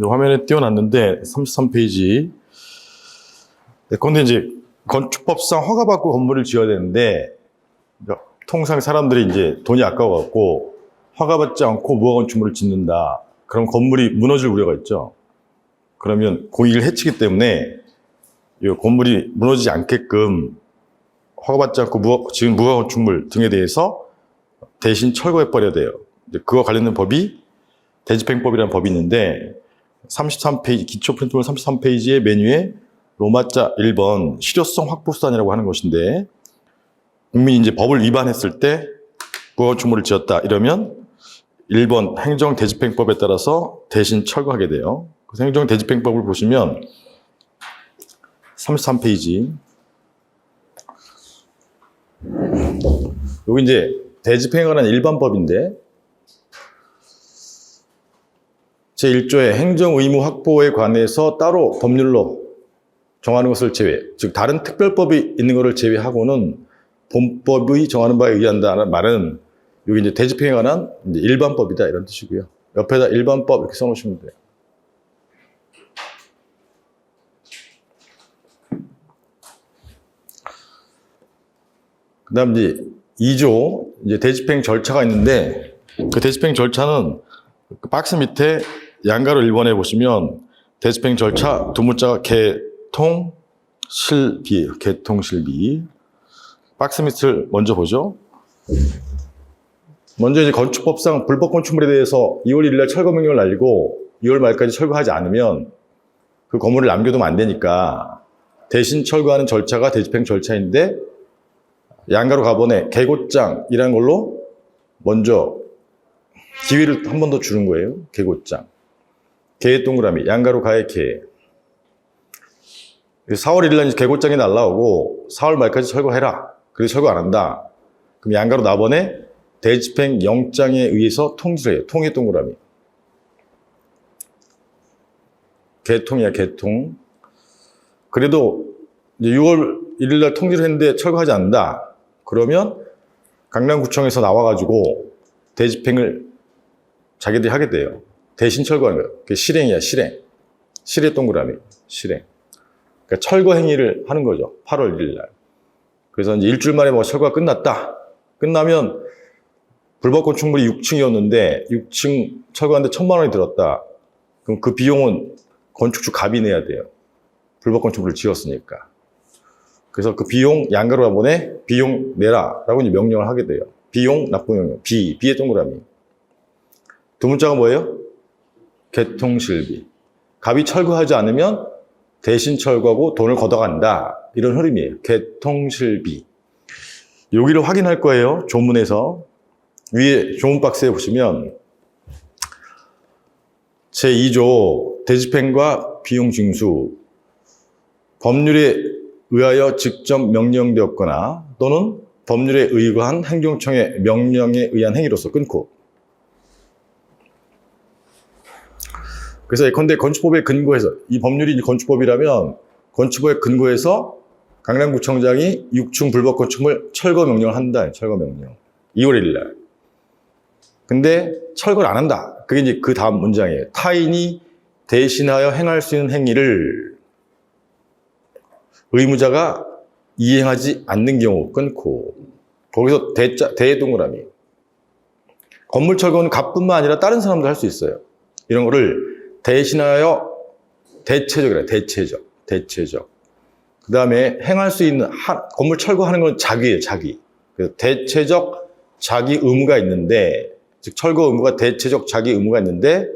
화면에 띄워놨는데 33페이지. 근데 이제 건축법상 허가받고 건물을 지어야 되는데 통상 사람들이 이제 돈이 아까워갖고 허가받지 않고 무허가 건축물을 짓는다. 그럼 건물이 무너질 우려가 있죠. 그러면 공익을 해치기 때문에 이 건물이 무너지지 않게끔 허가받지 않고 지금 무허가 건축물 등에 대해서 대신 철거해버려야 돼요. 그와 관련된 법이 대집행법이라는 법이 있는데 33페이지, 기초 프린트물 33페이지의 메뉴에 로마자 1번 실효성 확보 수단이라고 하는 것인데 국민이 이제 법을 위반했을 때 무허가 건축물을 지었다 이러면 1번 행정대집행법에 따라서 대신 철거하게 돼요. 그래서 행정대집행법을 보시면 33페이지 여기 이제 대집행에 관한 일반법인데 제1조의 행정의무 확보에 관해서 따로 법률로 정하는 것을 제외, 즉 다른 특별법이 있는 것을 제외하고는 본법이 정하는 바에 의한다는 말은 여기 이제 대집행에 관한 이제 일반법이다 이런 뜻이고요. 옆에다 일반법 이렇게 써놓으시면 돼요. 그 다음 이제 2조 이제 대집행 절차가 있는데 그 대집행 절차는 그 박스 밑에 양가로 1번에 보시면 대집행 절차 두 문자가 개통실비, 개통실비. 박스 밑을 먼저 보죠. 먼저 이제 건축법상 불법 건축물에 대해서 2월 1일 날 철거 명령을 날리고 2월 말까지 철거하지 않으면 그 건물을 남겨두면 안 되니까 대신 철거하는 절차가 대집행 절차인데 양가로 가번에 개고장이라는 걸로 먼저 기회를 한 번 더 주는 거예요. 개고장. 개의 동그라미, 양가로 가의 개. 4월 1일 날 개고장이 날라오고 4월 말까지 철거해라. 그래서 철거 안 한다. 그럼 양가로 나번에 대집행 영장에 의해서 통지를 해요. 통의 동그라미. 개통이야, 개통. 그래도 이제 6월 1일 날 통지를 했는데 철거하지 않는다. 그러면 강남구청에서 나와가지고 대집행을 자기들이 하게 돼요. 대신 철거하는 거예요. 그게 실행이야, 실행. 실의 동그라미, 실행. 그러니까 철거 행위를 하는 거죠. 8월 1일 날. 그래서 이제 일주일 만에 뭐 철거가 끝났다. 끝나면 불법 건축물이 6층이었는데 6층 철거하는데 1,000만 원이 들었다. 그럼 그 비용은 건축주 갑이 내야 돼요. 불법 건축물을 지었으니까. 그래서 그 비용 양가로 가보내 비용 내라 라고 이제 명령을 하게 돼요. 비용 납부 명령. 비의 동그라미. 두 문자가 뭐예요? 개통실비. 갑이 철거하지 않으면 대신 철거하고 돈을 걷어간다. 이런 흐름이에요. 개통실비. 여기를 확인할 거예요. 조문에서. 위에 조문 박스에 보시면 제2조 대집행과 비용 징수. 법률에 의하여 직접 명령되었거나 또는 법률에 의거한 행정청의 명령에 의한 행위로서 끊고. 그래서 예컨대 건축법에 근거해서 이 법률이 건축법이라면 건축법에 근거해서 강남구청장이 6층 불법 건축물 철거 명령을 한다. 철거 명령. 2월 1일 날. 근데 철거를 안 한다. 그게 이제 그 다음 문장이에요. 타인이 대신하여 행할 수 있는 행위를 의무자가 이행하지 않는 경우 끊고. 거기서 대의 동그라미. 건물 철거는 갑뿐만 아니라 다른 사람도 할 수 있어요. 이런 거를 대신하여 대체적이라 대체적. 그 다음에 행할 수 있는 건물 철거하는 건 자기예요. 자기. 그래서 대체적 자기 의무가 있는데 즉 철거 의무가 대체적 자기 의무가 있는데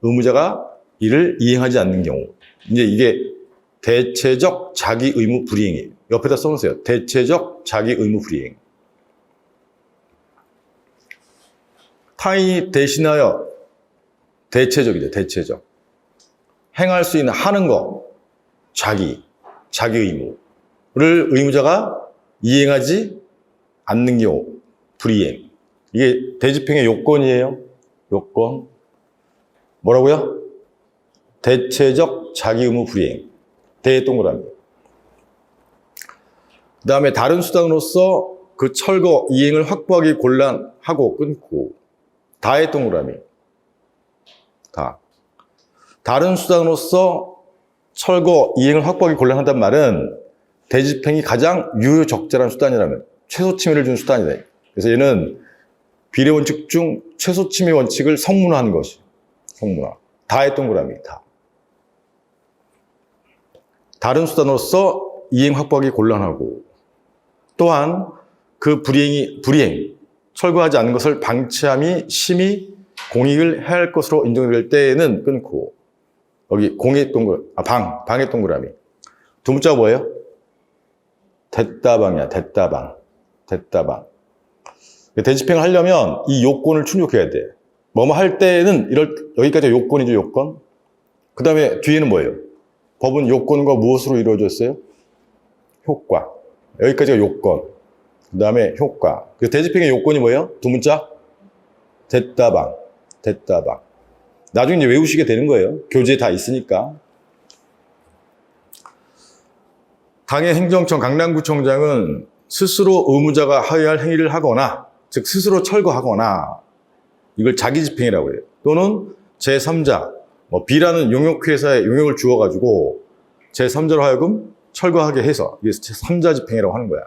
의무자가 이를 이행하지 않는 경우. 이제 이게 대체적 자기 의무 불이행이에요. 옆에다 써놓으세요. 대체적 자기 의무 불이행. 타인이 대신하여 대체적이죠. 대체적. 행할 수 있는 하는 거. 자기 의무를 의무자가 이행하지 않는 경우. 불이행. 이게 대집행의 요건이에요. 요건. 뭐라고요? 대체적 자기 의무 불이행. 대 동그라미. 그 다음에 다른 수단으로서 그 철거 이행을 확보하기 곤란하고 끊고. 다의 동그라미. 다. 다른 수단으로서 철거 이행을 확보하기 곤란하단 말은 대집행이 가장 유효적절한 수단이라면 최소 침해를 주는 수단이다. 그래서 얘는 비례 원칙 중 최소 침해 원칙을 성문화한 것이 성문화. 다의 동그라미 다. 다른 수단으로서 이행 확보하기 곤란하고 또한 그 불이행 철거하지 않는 것을 방치함이 심히 공익을 해할 것으로 인정될 때에는 끊고 여기 공의 방의 동그라미 두 문자가 뭐예요? 됐다방이야. 됐다방. 대집행을 하려면 이 요건을 충족해야 돼. 뭐뭐 할 때는 여기까지가 요건이죠. 요건. 그 다음에 뒤에는 뭐예요? 법은 요건과 무엇으로 이루어졌어요? 효과. 여기까지가 요건. 그 다음에 효과. 그 대집행의 요건이 뭐예요? 두 문자? 됐다방. 나중에 이제 외우시게 되는 거예요. 교재에 다 있으니까. 당의 행정청 강남구청장은 스스로 의무자가 하여야 할 행위를 하거나 즉 스스로 철거하거나 이걸 자기집행이라고 해요. 또는 제3자 B라는 용역회사에 용역을 주어가지고 제3자로 하여금 철거하게 해서 이게 제3자 집행이라고 하는 거야.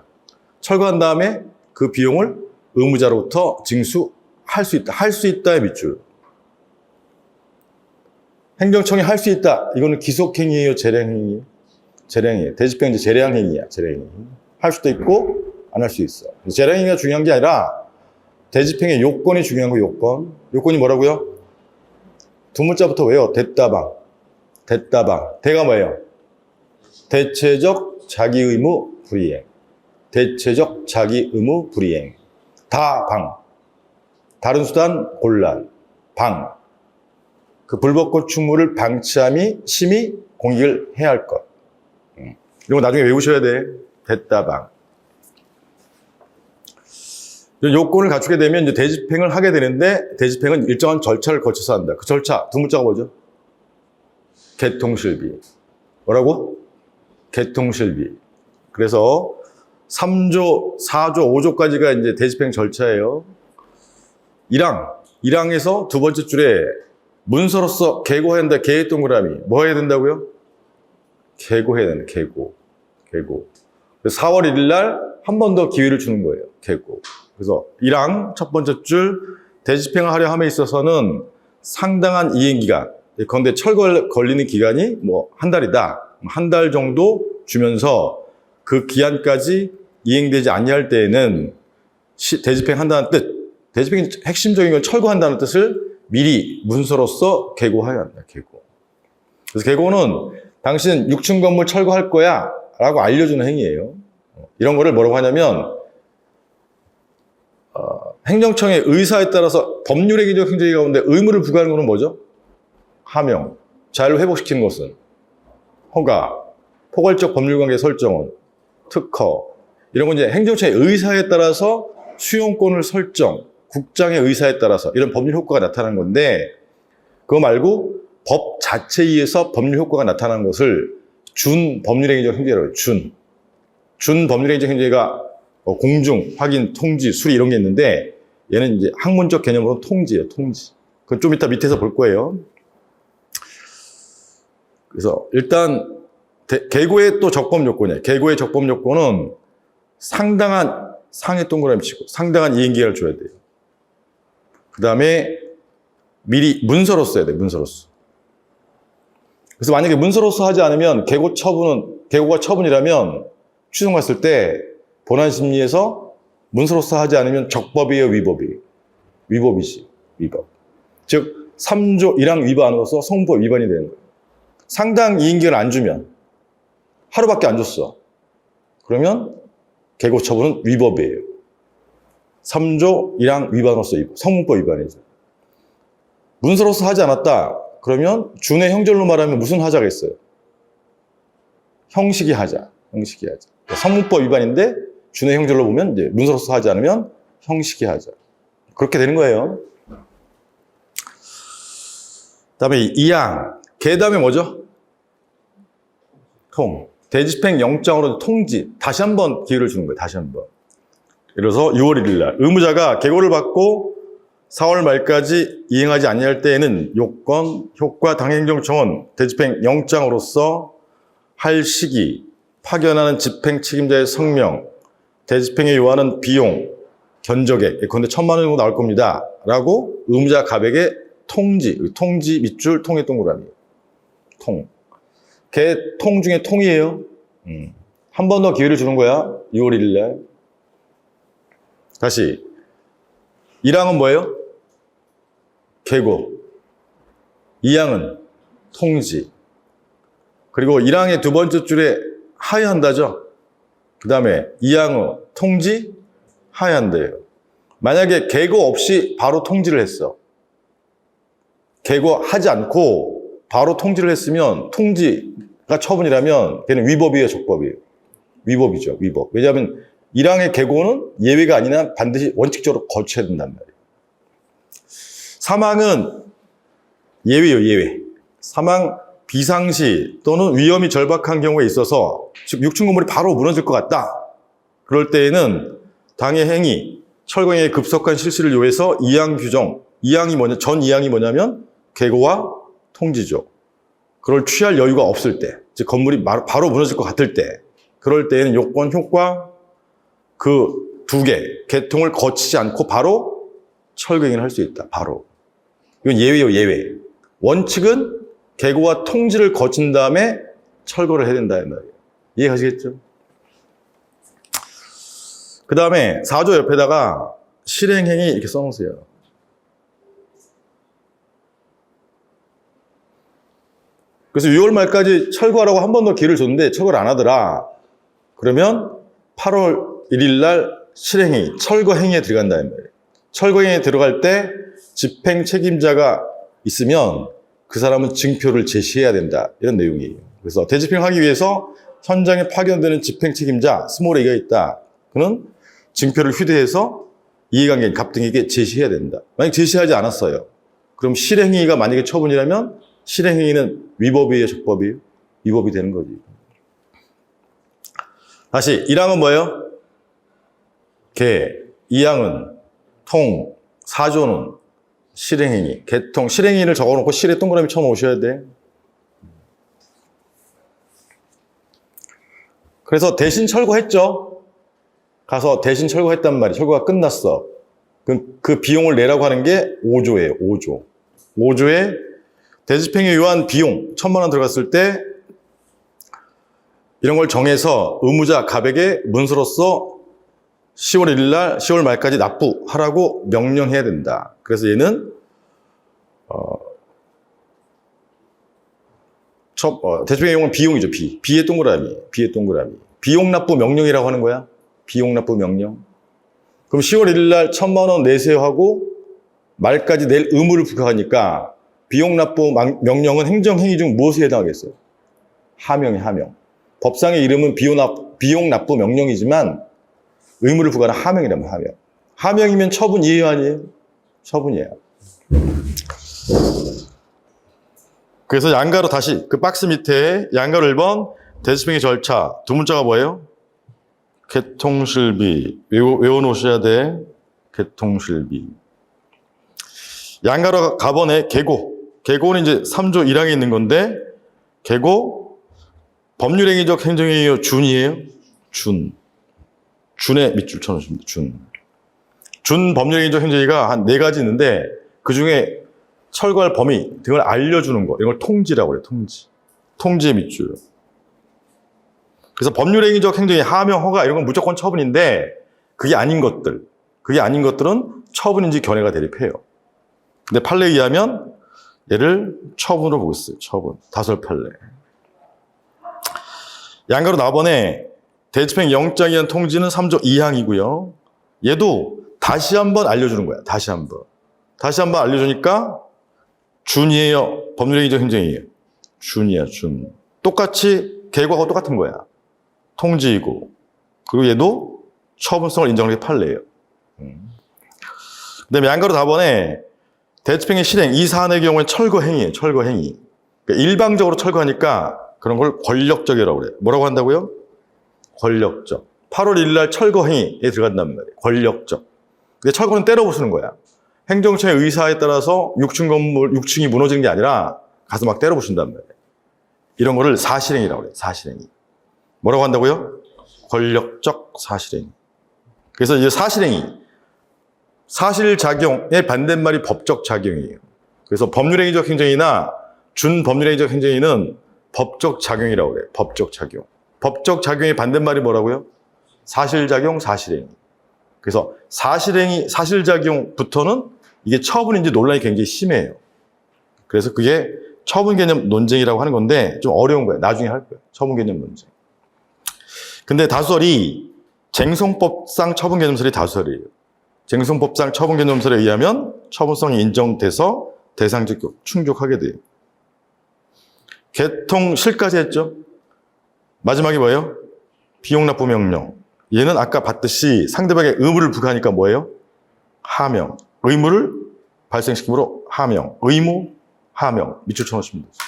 철거한 다음에 그 비용을 의무자로부터 징수할 수 있다. 할 수 있다의 밑줄. 행정청이 할 수 있다. 이거는 기속행위예요, 재량행위? 재량행위. 대집행 이제 재량행위야, 재량행위. 할 수도 있고 안 할 수 있어. 재량행위가 중요한 게 아니라 대집행의 요건이 중요한 거. 요건이 뭐라고요? 두 문자부터 왜요? 됐다방. 대가 뭐예요? 대체적 자기의무 불이행. 대체적 자기의무 불이행. 방. 다른 수단 곤란. 방. 그 불법고 충무를 방치함이 심히 공익을 해야 할 것. 이런 거 나중에 외우셔야 돼. 됐다방. 요건을 갖추게 되면 이제 대집행을 하게 되는데 대집행은 일정한 절차를 거쳐서 한다. 그 절차 두 문자가 뭐죠? 개통실비. 뭐라고? 개통실비. 그래서 3조, 4조, 5조까지가 이제 대집행 절차예요. 1항에서 두 번째 줄에 문서로서 계고해야 한다. 계의 동그라미. 뭐 해야 된다고요? 계고해야 된다. 계고. 그래서 4월 1일 날 한 번 더 기회를 주는 거예요. 계고. 그래서 1항 첫 번째 줄 대집행을 하려 함에 있어서는 상당한 이행기간, 그런데 철거 걸리는 기간이 뭐 한 달이다. 한 달 정도 주면서 그 기한까지 이행되지 아니할 때에는 대집행한다는 뜻, 대집행의 핵심적인 건 철거한다는 뜻을 미리 문서로서 계고해야 한다. 계고. 그래서 계고는 당신 6층 건물 철거할 거야 라고 알려주는 행위예요. 이런 거를 뭐라고 하냐면 행정청의 의사에 따라서 법률의 기적 행정기 가운데 의무를 부과하는 것은 뭐죠? 하명, 자유를 회복시키는 것은 허가, 포괄적 법률관계 설정은 특허. 이런 건 이제 행정청의 의사에 따라서 수용권을 설정, 국장의 의사에 따라서 이런 법률 효과가 나타나는 건데 그거 말고 법 자체에 의해서 법률 효과가 나타나는 것을 준 법률행위적 행위라고 해요. 준 법률행위적 행위가 공중, 확인, 통지, 수리 이런 게 있는데 얘는 이제 학문적 개념으로 통지예요. 통지. 그건 좀 이따 밑에서 볼 거예요. 그래서 일단 계고의 또 적법 요건이에요. 계고의 적법 요건은 상당한 상해 동그라미 치고 상당한 이행기간을 줘야 돼요. 그 다음에 미리 문서로 써야 돼요. 문서로서. 그래서 만약에 문서로서 하지 않으면 계고가 처분이라면 추정했을 때 본안심리에서 문서로서 하지 않으면 적법이에요, 위법이에요? 위법이지, 위법. 즉 3조 1항 위반으로서 성법 위반이 되는 거예요. 상당 이행기간을 안 주면 하루밖에 안 줬어. 그러면 계고 처분은 위법이에요. 3조 1항 위반으로서 성문법 위반이죠. 문서로서 하지 않았다. 그러면 준의 형절로 말하면 무슨 하자가 있어요? 형식이 하자. 성문법 위반인데 준의 형절로 보면 이제 문서로서 하지 않으면 형식이 하자. 그렇게 되는 거예요. 그다음에 2항. 그 다음에 뭐죠? 대집행 영장으로 통지. 다시 한번 기회를 주는 거예요. 다시 한번. 예를 들어서 6월 1일 날 의무자가 계고를 받고 4월 말까지 이행하지 아니할 때에는 요건, 효과, 당행정청은 대집행 영장으로서 할 시기, 파견하는 집행 책임자의 성명, 대집행에 요하는 비용, 견적액, 예컨대 1,000만 원 정도 나올 겁니다. 라고 의무자 갑에게 통지 밑줄 통의 동그라미. 통 중에 통이에요. 한 번 더 기회를 주는 거야. 6월 1일 날. 다시. 1항은 뭐예요? 계고. 2항은 통지. 그리고 1항의 두 번째 줄에 하야한다죠. 그 다음에 2항은 통지, 하야한대요. 만약에 계고 없이 바로 통지를 했어. 계고하지 않고 바로 통지를 했으면 통지가 처분이라면 걔는 위법이에요, 적법이에요? 위법이죠, 위법. 왜냐하면 1항의 계고는 예외가 아니라 반드시 원칙적으로 거쳐야 된단 말이에요. 3항은 예외요, 예외. 3항 비상시 또는 위험이 절박한 경우에 있어서 즉 6층 건물이 바로 무너질 것 같다. 그럴 때에는 당해 행위, 철거행위의 급속한 실시를 요해서 2항 규정, 2항이 뭐냐, 전 2항이 뭐냐면 계고와 통지죠. 그걸 취할 여유가 없을 때, 즉 건물이 바로 무너질 것 같을 때, 그럴 때에는 요건, 효과 그 두 개, 개통을 거치지 않고 바로 철거행위를 할 수 있다. 바로. 이건 예외요, 예외. 원칙은 계고와 통지를 거친 다음에 철거를 해야 된다. 이해가시겠죠? 그 다음에 4조 옆에다가 실행행위 이렇게 써놓으세요. 그래서 6월 말까지 철거하라고 한 번 더 기회를 줬는데 철거를 안 하더라. 그러면 8월 1일 날 실행행위, 철거행위에 들어간다. 철거행위에 들어갈 때 집행 책임자가 있으면 그 사람은 증표를 제시해야 된다. 이런 내용이에요. 그래서 대집행하기 위해서 현장에 파견되는 집행 책임자, 스몰 A가 있다. 그는 증표를 휴대해서 이해관계인 갑등에게 제시해야 된다. 만약 제시하지 않았어요. 그럼 실행행위가 만약에 처분이라면 실행행위는 위법이에요, 적법이에요? 위법이 되는 거지. 다시 1항은 뭐예요? 개, 2항은 통, 4조는 실행행위, 개통, 실행행위를 적어놓고 실에 동그라미 쳐놓으셔야 돼. 그래서 대신 철거했죠. 가서 대신 철거했단 말이에요. 철거가 끝났어. 그 비용을 내라고 하는 게 5조예요. 5조. 5조에 대집행에 요한 비용 1,000만 원 들어갔을 때 이런 걸 정해서 의무자 갑에게 문서로서 10월 1일 날 10월 말까지 납부하라고 명령해야 된다. 그래서 얘는 대집행의 용은 비용이죠. 비의 동그라미. 비용 납부 명령이라고 하는 거야. 비용 납부 명령. 그럼 10월 1일 날 1,000만 원 내세요 하고 말까지 낼 의무를 부과하니까 비용 납부 명령은 행정행위 중 무엇에 해당하겠어요? 하명이 하명. 법상의 이름은 비용 납부 명령이지만 의무를 부과하는 하명이라면 하명. 하명이면 처분이에요, 아니에요? 처분이에요. 그래서 양가로 다시 그 박스 밑에 양가로 1번 대집행의 절차 두 문자가 뭐예요? 개통실비 외워놓으셔야 돼. 개통실비. 양가로 가번에 계고는 이제 3조 1항에 있는 건데 계고 법률행위적 행정행위요 준이에요? 준에 밑줄 쳐놓으십니다. 준 법률행위적 행정행위가 한 4가지 있는데 그 중에 철거할 범위 등을 알려주는 거, 이걸 통지라고 그래요. 통지의 밑줄. 그래서 법률행위적 행정이 하명, 허가 이런 건 무조건 처분인데 그게 아닌 것들은 처분인지 견해가 대립해요. 근데 판례에 의하면 얘를 처분으로 보고 있어요. 처분. 다설 판례. 양가로 나번에 대집행 영장에 의한 통지는 3조 2항이고요. 얘도 다시 한번 알려주는 거야. 다시 한번 알려주니까 준이에요. 법률행위적 행정이에요. 준이야, 준. 똑같이 계고하고 똑같은 거야. 통지이고. 그리고 얘도 처분성을 인정하는 게 판례예요. 그 다음에 양가로 다번에 대집행의 실행, 이 사안의 경우에는 철거행위예요. 철거행위. 그러니까 일방적으로 철거하니까 그런 걸 권력적이라고 그래요. 뭐라고 한다고요? 권력적. 8월 1일 날 철거행위에 들어간단 말이에요. 권력적. 근데 철거는 때려 부수는 거야. 행정처의 의사에 따라서 6층 건물, 6층이 무너지는 게 아니라 가서 막 때려부순단 말이에요. 이런 거를 사실행위라고 그래요. 사실행위. 뭐라고 한다고요? 권력적 사실행위. 그래서 이제 사실행위. 사실작용의 반대말이 법적 작용이에요. 그래서 법률행위적 행정이나 준법률행위적 행정이는 법적 작용이라고 그래요. 법적 작용. 법적 작용의 반대말이 뭐라고요? 사실작용, 사실행위. 그래서 사실행위, 사실작용부터는 이게 처분인지 논란이 굉장히 심해요. 그래서 그게 처분 개념 논쟁이라고 하는 건데 좀 어려운 거예요. 나중에 할 거예요. 처분 개념 논쟁. 근데 다수설이 쟁송법상 처분 개념설이 다수설이에요. 쟁송법상 처분 개념설에 의하면 처분성이 인정돼서 대상적 충족하게 돼요. 개통실까지 했죠. 마지막이 뭐예요? 비용납부 명령. 얘는 아까 봤듯이 상대방의 의무를 부과하니까 뭐예요? 하명. 의무를 발생시키므로 하명. 의무, 하명. 밑줄 쳐놓으시면 되죠.